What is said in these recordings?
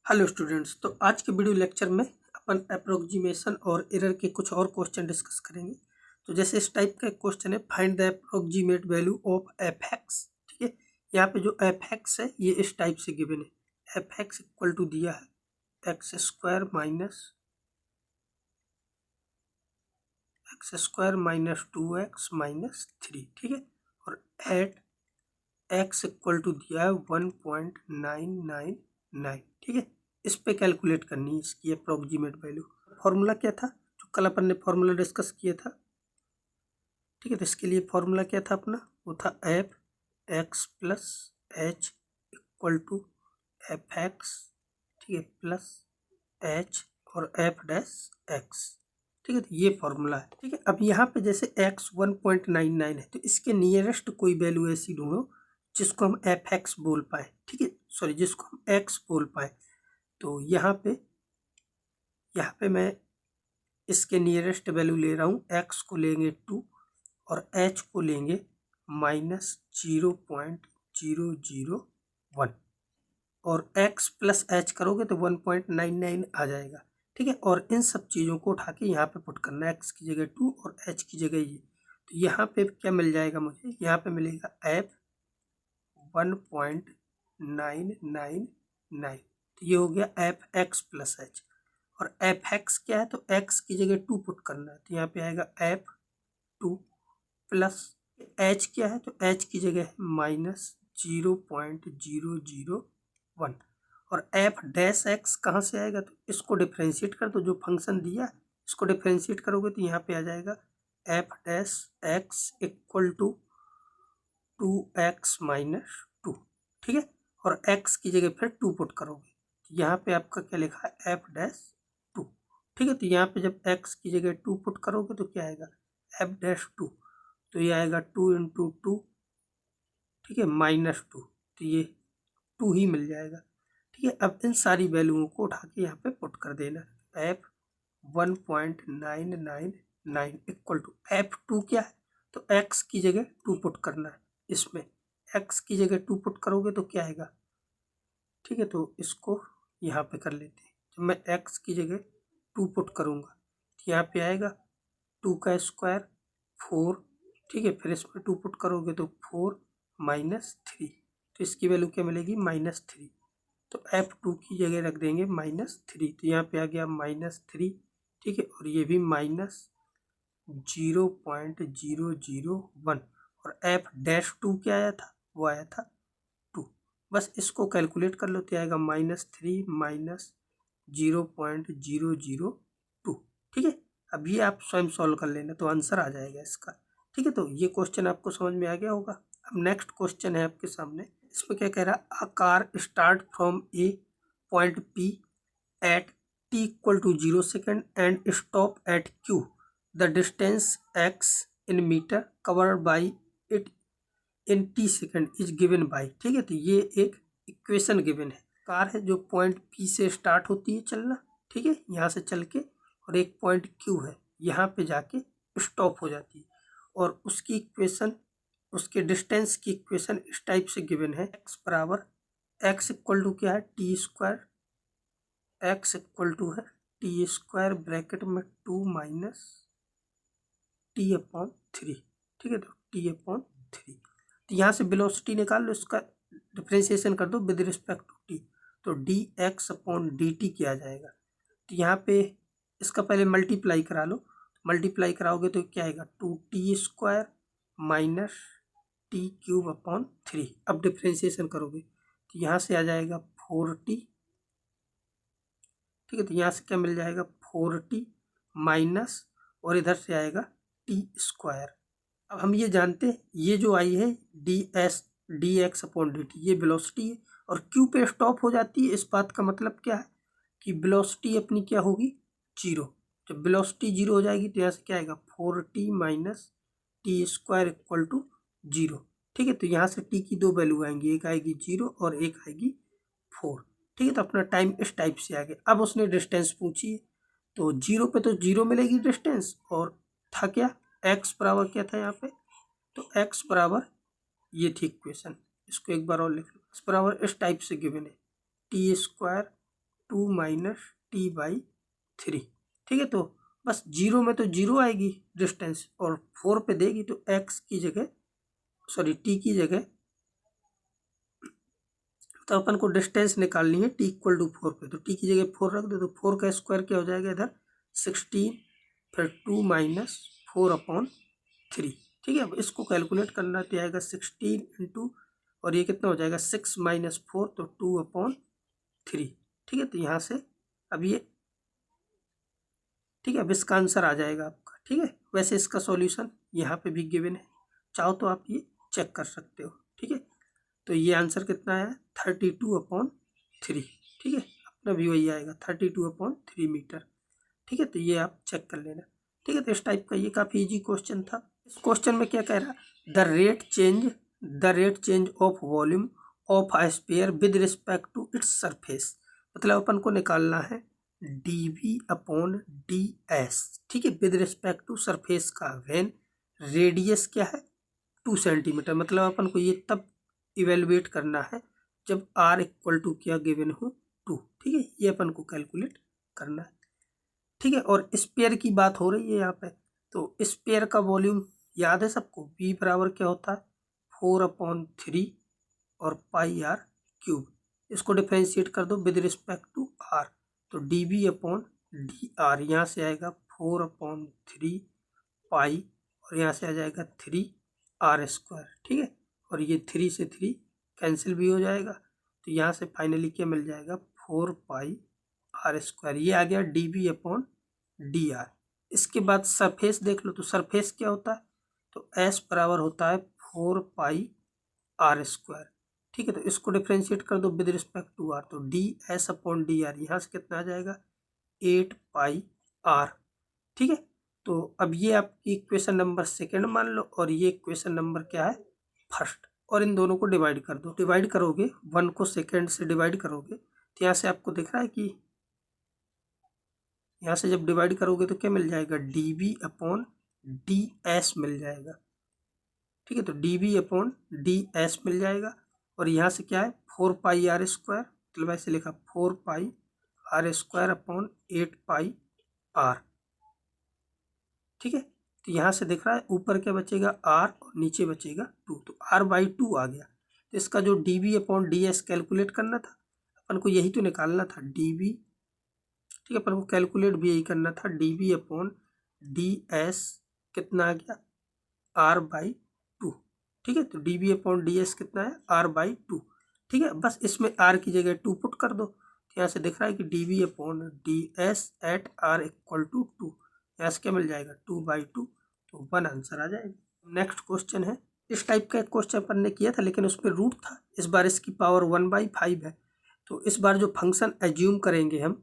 Hello students. तो आज के वीडियो लेक्चर में अपन अप्रोक्सीमेशन और एरर के कुछ और क्वेश्चन डिस्कस करेंगे। तो जैसे इस टाइप का एक क्वेश्चन है, find the approximate value of F x. ठीक है, यहाँ पे जो एफ एक्स है ये इस टाइप से गिवन है। एफ एक्स इक्वल टू दिया है x square minus 2x minus 3। ठीक है, और एट एक्स इक्वल टू दिया है 1.999। ठीक है, इस पे कैलकुलेट करनी है इसकी अप्रोक्सीमेट वैल्यू। फॉर्मूला क्या था जो कल अपन ने फॉर्मूला डिस्कस किया था? ठीक है, तो इसके लिए फॉर्मूला क्या था अपना? वो था f x plus h equal to f x. ठीक है, प्लस एच और एफ डैश एक्स। ठीक है, तो ये फॉर्मूला है। ठीक है, अब यहाँ पे जैसे x 1.99 है तो इसके नियरेस्ट कोई वैल्यू ऐसी ढूंढो जिसको हम एफ एक्स बोल पाए। ठीक है, सॉरी, जिसको हम x बोल पाए। तो यहाँ पे मैं इसके नियरेस्ट वैल्यू ले रहा हूँ। x को लेंगे 2 और h को लेंगे -0.001 और x प्लस h करोगे तो 1.99 आ जाएगा। ठीक है, और इन सब चीज़ों को उठा के यहाँ पे पुट करना है, x की जगह 2 और h की जगह ये। तो यहाँ पे क्या मिल जाएगा मुझे? यहाँ पे मिलेगा f 1.999। तो ये हो गया एफ एक्स प्लस एच। और एफ एक्स क्या है? तो एक्स की जगह 2 पुट करना है, तो यहाँ पे आएगा एफ 2 प्लस एच क्या है? तो एच की जगह है -0.001। और एफ डैश एक्स कहाँ से आएगा? तो इसको डिफ्रेंशिएट कर दो, जो फंक्शन दिया इसको डिफ्रेंशिएट करोगे तो यहाँ पे आ जाएगा f dash x equal to 2x minus 2। ठीक है, और x की जगह फिर 2 पुट करोगे तो यहाँ पे आपका क्या लिखा है? F dash 2। ठीक है, तो यहाँ पे जब x की जगह 2 पुट करोगे तो क्या आएगा? F dash 2। तो ये आएगा 2 इंटू 2। ठीक है, -2। तो ये 2 ही मिल जाएगा। ठीक है, अब इन सारी वैल्यूओं को उठा के यहाँ पे पुट कर देना। एफ 1.999 इक्वल टू एफ 2 क्या है? तो x की जगह 2 पुट करना है। इसमें x की जगह 2 पुट करोगे तो क्या आएगा? ठीक है, तो इसको यहाँ पे कर लेते हैं। जब मैं x की जगह 2 पुट करूँगा तो यहाँ पे आएगा 2 का स्क्वायर 4। ठीक है, फिर इसमें 2 पुट करोगे तो 4 माइनस 3। तो इसकी वैल्यू क्या मिलेगी? -3। तो f2 की जगह रख देंगे -3। तो यहाँ पे आ गया -3। ठीक है, और ये भी -0.001। और एफ डैश 2 क्या आया था? वो आया था 2। बस इसको कैलकुलेट कर लो तो आएगा -3 माइनस 0.002। ठीक है, अब ये आप स्वयं सॉल्व कर लेना तो आंसर आ जाएगा इसका। ठीक है, तो ये क्वेश्चन आपको समझ में आ गया होगा। अब नेक्स्ट क्वेश्चन है आपके सामने। इसमें क्या कह रहा है? A car start from a point P at t equal to 0 second and stop at q. The distance x in meter covered by it in t second is given by। ठीक है, तो ये एक इक्वेशन गिवन है। Car है जो point P से start होती है चलना। ठीक है, यहाँ से चल के, और एक पॉइंट Q है यहाँ पे जाके स्टॉप हो जाती है। और उसकी इक्वेशन, उसके डिस्टेंस की इक्वेशन इस टाइप से गिवन है। x बराबर x इक्वल टू क्या है? T square. x equal to है टी स्क्वायर ब्रैकेट में 2 माइनस टी अपॉन 3। ठीक है, तो टी अपॉन 3। तो यहाँ से वेलोसिटी निकाल लो, इसका डिफ्रेंशिएशन कर दो विद रिस्पेक्ट टू टी। तो D x upon D T क्या आ जाएगा? तो यहाँ पे इसका पहले मल्टीप्लाई करा लो। मल्टीप्लाई कराओगे तो क्या आएगा? 2t square minus T cube upon 3। अब डिफ्रेंशिएशन करोगे तो यहाँ से आ जाएगा 4t। ठीक है, तो यहाँ से क्या मिल जाएगा? 4t माइनस, और इधर से आएगा टी स्क्वायर। अब हम ये जानते हैं ये जो आई है D x upon D T, ये वेलोसिटी है और क्यू पे स्टॉप हो जाती है। इस बात का मतलब क्या है कि वेलोसिटी अपनी क्या होगी? 0। जब वेलोसिटी 0 हो जाएगी तो यहाँ से क्या आएगा? 4t minus t square equal to 0। ठीक है, तो यहाँ से t की 2 वैल्यू आएंगी, एक आएगी 0 और एक आएगी 4। ठीक है, तो अपना टाइम इस टाइप से आ गया। अब उसने डिस्टेंस पूछी है तो 0 पे तो 0 मिलेगी डिस्टेंस, और था क्या? x बराबर क्या था यहाँ पे? तो x बराबर, ये थी इक्वेशन, इसको एक बार और लिख लो। x बराबर इस टाइप से गिवन है t square 2 minus T by 3। ठीक है, तो बस 0 में तो 0 आएगी डिस्टेंस, और 4 पे देगी तो x की जगह, सॉरी t की जगह, तो अपन को डिस्टेंस निकालनी है t इक्वल टू 4 पे, तो t की जगह 4 रख दो, तो 4 का स्क्वायर क्या हो जाएगा इधर 16, फिर 2 माइनस 4/3। ठीक है, अब इसको कैलकुलेट करना तो आएगा 16 इंटू, और ये कितना हो जाएगा 6 माइनस 4, तो 2/3। ठीक है, तो यहाँ से अब ये, ठीक है, अब इसका आंसर आ जाएगा आपका। ठीक है, वैसे इसका सॉल्यूशन यहाँ पे भी गिवन है, चाहो तो आप ये चेक कर सकते हो। ठीक है, तो ये आंसर कितना है 32/3। ठीक है, अपना भी वही आएगा 32/3 मीटर। ठीक है, तो ये आप चेक कर लेना। ठीक है, तो इस टाइप का ये काफ़ी इजी क्वेश्चन था। इस क्वेश्चन में क्या कह रहा है, the rate change of volume of a sphere with respect to its surface. मतलब अपन को निकालना है dv/ds। ठीक है, विद रिस्पेक्ट टू सरफेस का, व्हेन रेडियस क्या है 2 सेंटीमीटर। मतलब अपन को ये तब इवेलुएट करना है जब r इक्वल टू क्या गिवन हो 2। ठीक है, ये अपन को कैलकुलेट करना है। ठीक है, और स्पेयर की बात हो रही है यहाँ पे, तो स्पेयर का वॉल्यूम याद है सबको, v बराबर क्या होता है 4/3 और पाई r क्यूब। इसको डिफ्रेंशिएट कर दो विद रिस्पेक्ट टू r, तो dv/dr यहाँ से आएगा 4/3 पाई, और यहाँ से आ जाएगा 3r²। ठीक है, और ये 3 से 3 कैंसिल भी हो जाएगा, तो यहाँ से फाइनली क्या मिल जाएगा 4πr²। ये आ गया dv/dr। इसके बाद सरफेस देख लो, तो सरफेस क्या होता है, तो s बराबर होता है 4πr²। ठीक है, तो इसको डिफ्रेंशिएट कर दो विद रिस्पेक्ट टू r, तो ds/dr यहाँ से कितना आ जाएगा 8πr। ठीक है, तो अब ये आपकी इक्वेशन नंबर सेकेंड मान लो, और ये इक्वेशन नंबर क्या है फर्स्ट, और इन दोनों को डिवाइड कर दो। डिवाइड करोगे 1 को सेकेंड से डिवाइड करोगे, तो यहाँ से आपको दिख रहा है कि यहाँ से जब डिवाइड करोगे तो क्या मिल जाएगा dv/ds मिल जाएगा। ठीक है, तो dv/ds मिल जाएगा, और यहाँ से क्या है 4πr², मतलब ऐसे लिखा 4πr²/8πr। ठीक है, तो यहाँ से दिख रहा है ऊपर क्या बचेगा r और नीचे बचेगा 2, तो r/2 आ गया। तो इसका जो dv/ds कैलकुलेट करना था अपन को, यही तो निकालना था dv। ठीक है, अपन को कैलकुलेट भी यही करना था dv/ds कितना आ गया r/2। ठीक है, तो dv/ds कितना है r/2। ठीक है, बस इसमें r की जगह 2 पुट कर दो, तो यहाँ से दिख रहा है कि dv/ds eight r equal to 2। यहाँ से क्या मिल जाएगा 2/2, तो 1 आंसर आ जाएगा। नेक्स्ट क्वेश्चन है, इस टाइप का एक क्वेश्चन अपन ने किया था लेकिन उसमें रूट था, इस बार इसकी पावर 1/5 है। तो इस बार जो फंक्शन एज्यूम करेंगे हम,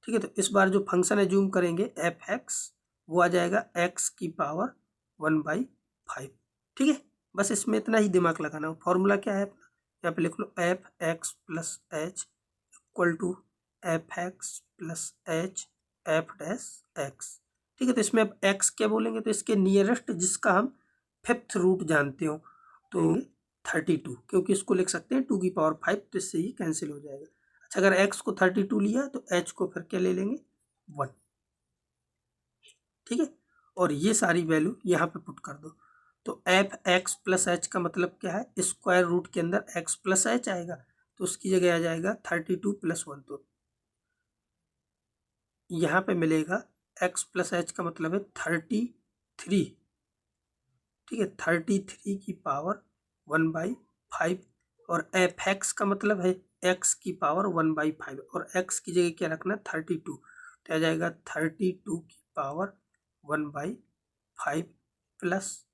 ठीक है, तो इस बार जो फंक्शन एज्यूम करेंगे f(x), वो आ जाएगा x की पावर 1/5। ठीक है, बस इसमें इतना ही दिमाग लगाना हो। फॉर्मूला क्या है अपना, यहाँ पे लिख लो f(x + h) equal to f(x + h f'(x)। ठीक है, तो इसमें अब x क्या बोलेंगे, तो इसके नियरेस्ट जिसका हम 5th रूट जानते हो तो 32, क्योंकि इसको लिख सकते हैं 2⁵, तो इससे ही कैंसिल हो जाएगा। अच्छा, अगर x को 32 लिया तो h को फिर क्या ले लेंगे 1। ठीक है, और ये सारी वैल्यू यहाँ पे पुट कर दो, तो f(x + h) का मतलब क्या है, स्क्वायर रूट के अंदर x + h आएगा, तो उसकी जगह आ जाएगा 32 + 1, तो यहाँ पे मिलेगा x + h का मतलब है 33। ठीक है, 33 की पावर 1/5, और f(x) का मतलब है x की पावर 1/5, और x की जगह क्या रखना 32, तो आ जाएगा 32 की पावर 1/5 प्लस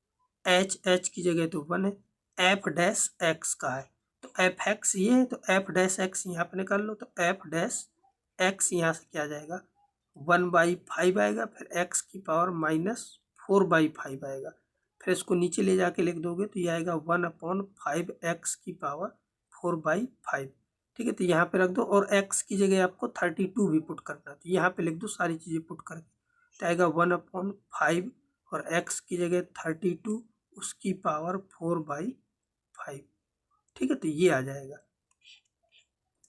h की जगह तो 1 है, f'(x) का है, तो f(x) ये है, तो f'(x) यहाँ पे निकाल लो, तो f'(x) यहाँ से क्या आ जाएगा 1/5 आएगा, फिर x की पावर -4/5 आएगा, फिर इसको नीचे ले जाके लिख दोगे तो ये आएगा 1/5 x की पावर 4/5। ठीक है, तो यहाँ पे रख दो, और x की जगह आपको 32 भी पुट करना है, तो यहाँ पे लिख दो सारी चीज़ें पुट करके, तो आएगा 1/5, और x की जगह 32, उसकी पावर 4/5। ठीक है, तो ये आ जाएगा।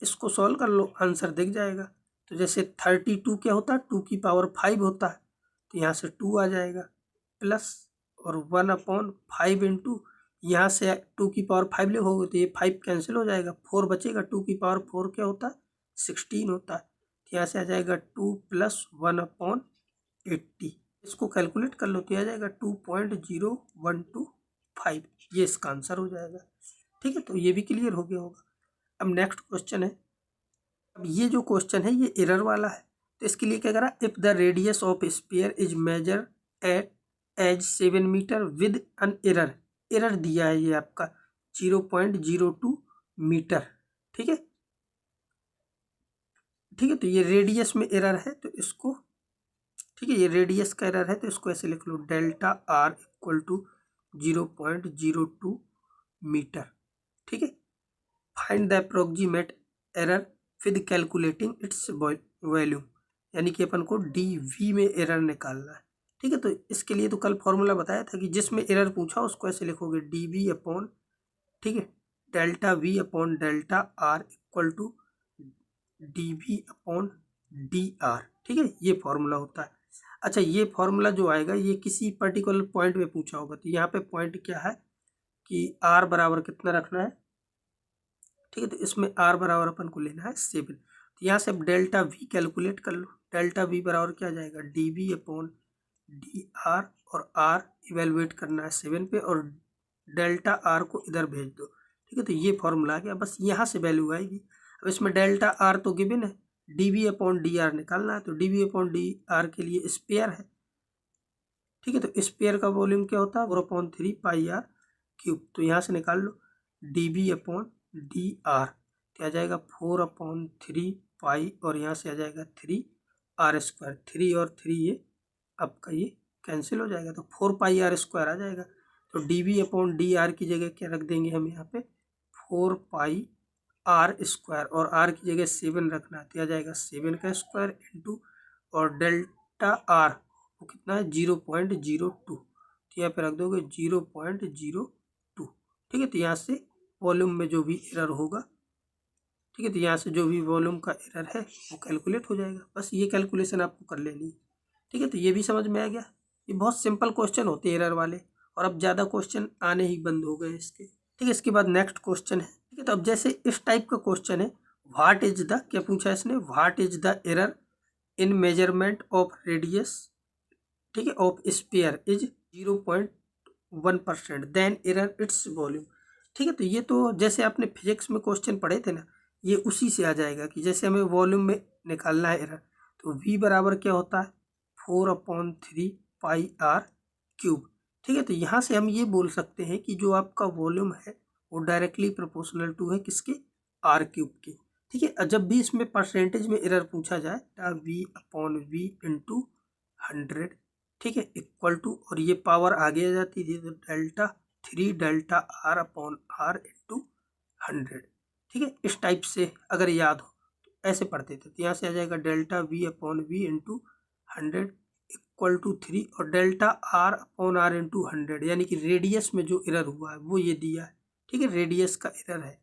इसको सॉल्व कर लो, आंसर दिख जाएगा। तो जैसे 32 क्या होता है, 2 की पावर 5 होता है, तो यहाँ से 2 आ जाएगा प्लस और 1/5 इंटू यहाँ से 2 की पावर 5 लिखोगे तो ये 5 कैंसिल हो जाएगा, 4 बचेगा। 2 की पावर 4 क्या होता है, 16 होता है। तो यहाँ से आ जाएगा 2 + 1/80। इसको कैलकुलेट कर लो तो आ जाएगा 2.0125। ये इसका आंसर हो जाएगा। ठीक है, तो ये भी क्लियर हो गया होगा। अब नेक्स्ट क्वेश्चन है। अब ये जो क्वेश्चन है ये एरर वाला है, तो इसके लिए क्या करा, if the radius of sphere is measure at as 7 metre with an error. Error दिया है ये आपका 0.02 मीटर। ठीक है, ठीक है, तो ये रेडियस में एरर है तो इसको, ठीक है, ये रेडियस का एरर है तो इसको ऐसे लिख लो, delta r equal to 0.02 metre. ठीक है, find the approximate error with calculating its volume, यानी कि अपन को DV में एरर निकालना है। ठीक है, तो इसके लिए तो कल फॉर्मूला बताया था कि जिसमें एरर पूछा उसको ऐसे लिखोगे, DV अपॉन, ठीक है, delta V upon delta R equal to DV upon DR। ठीक है, ये फॉर्मूला होता है। अच्छा, ये फॉर्मूला जो आएगा ये किसी पर्टिकुलर पॉइंट में पूछा होगा, तो यहाँ पे पॉइंट क्या है कि R बराबर कितना रखना है। ठीक है, तो इसमें R बराबर अपन को लेना है 7। तो यहाँ से अब डेल्टा V कैलकुलेट कर लो। डेल्टा V बराबर क्या जाएगा, DV अपॉन DR, और R इवेलुएट करना है 7 पे, और डेल्टा R को इधर भेज दो। ठीक है, तो ये फॉर्मूला आ गया, बस यहाँ से वैल्यू आएगी। अब इसमें डेल्टा R तो गिवन है, DV अपॉन DR निकालना है, तो DV अपॉन DR के लिए स्पेयर है। ठीक है, तो स्पेयर का वॉल्यूम क्या होता है, 4/3 πr³। तो यहाँ से निकाल लो DV अपॉन DR, क्या आ जाएगा 4/3 पाई, और यहाँ से आ जाएगा 3r²। 3 और 3 ये आपका ये कैंसिल हो जाएगा, तो 4πr² आ जाएगा। तो DV अपॉन DR की जगह क्या रख देंगे हम यहाँ पे, 4πr², और R की जगह 7 रखना है, तो आ जाएगा 7 का स्क्वायर इंटू, और डेल्टा R वो कितना है 0.02, तो यहाँ पे रख दोगे 0.02। ठीक है, तो यहाँ से वॉल्यूम में जो भी एरर होगा, ठीक है, तो यहाँ से जो भी वॉल्यूम का एरर है वो कैलकुलेट हो जाएगा। बस ये कैलकुलेशन आपको कर लेनी है। ठीक है, तो ये भी समझ में आ गया। ये बहुत सिंपल क्वेश्चन होते हैं एरर वाले, और अब ज़्यादा क्वेश्चन आने ही बंद हो गए इसके। ठीक है, इसके बाद नेक्स्ट क्वेश्चन है। ठीक है, तो अब जैसे इस टाइप का क्वेश्चन है, व्हाट इज द, क्या पूछा है इसने, what is the error in measurement of radius, ठीक है, of sphere is 0.1%, then error its volume. ठीक है, तो ये तो जैसे आपने फिजिक्स में क्वेश्चन पढ़े थे ना, ये उसी से आ जाएगा कि जैसे हमें वॉल्यूम में निकालना है एरर, तो V बराबर क्या होता है 4/3 πr³। ठीक है, तो यहाँ से हम ये बोल सकते हैं कि जो आपका वॉल्यूम है वो डायरेक्टली प्रोपोर्शनल टू है किसके, r³ के। ठीक है, जब भी इसमें परसेंटेज में एरर पूछा जाए, V/V इंटू 100, ठीक है, इक्वल टू, और ये पावर आगे आ जाती थी तो डेल्टा 3 डेल्टा R/R इंटू 100। ठीक है, इस टाइप से अगर याद हो तो ऐसे पढ़ते थे, तो यहाँ से आ जाएगा delta V/V into 100 equal to 3, और डेल्टा R/R इंटू 100, यानी कि रेडियस में जो एरर हुआ है वो ये दिया है। ठीक है, रेडियस का एरर है।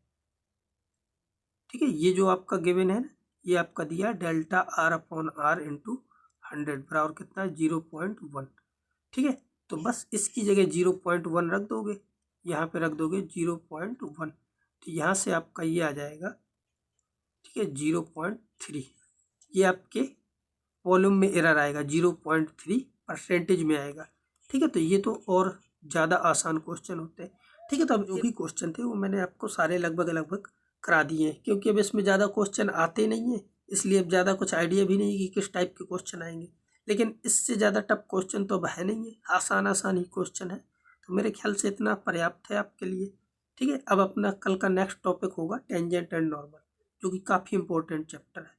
ठीक है, ये जो आपका गिवन है ना, ये आपका दिया डेल्टा R/R इंटू 100 बराबर कितना है 0.1। ठीक है, तो बस इसकी जगह 0.1 रख दोगे, यहाँ पे रख दोगे 0.1, तो यहाँ से आपका ये आ जाएगा, ठीक है, 0.3। ये आपके वॉल्यूम में एरर आएगा 0.3 परसेंटेज में आएगा। ठीक है, तो ये तो और ज़्यादा आसान क्वेश्चन होते हैं। ठीक है, तो अब जो भी क्वेश्चन थे वो मैंने आपको सारे लगभग करा दिए हैं, क्योंकि अब इसमें ज़्यादा क्वेश्चन आते नहीं हैं, इसलिए अब ज़्यादा कुछ आइडिया भी नहीं कि किस टाइप के क्वेश्चन आएंगे। लेकिन इससे ज़्यादा टफ क्वेश्चन तो अब है नहीं है, आसान ही क्वेश्चन है, तो मेरे ख्याल से इतना पर्याप्त है आपके लिए। ठीक है, अब अपना कल का नेक्स्ट टॉपिक होगा टेंजेंट एंड नॉर्मल, जो कि काफ़ी इंपॉर्टेंट चैप्टर है।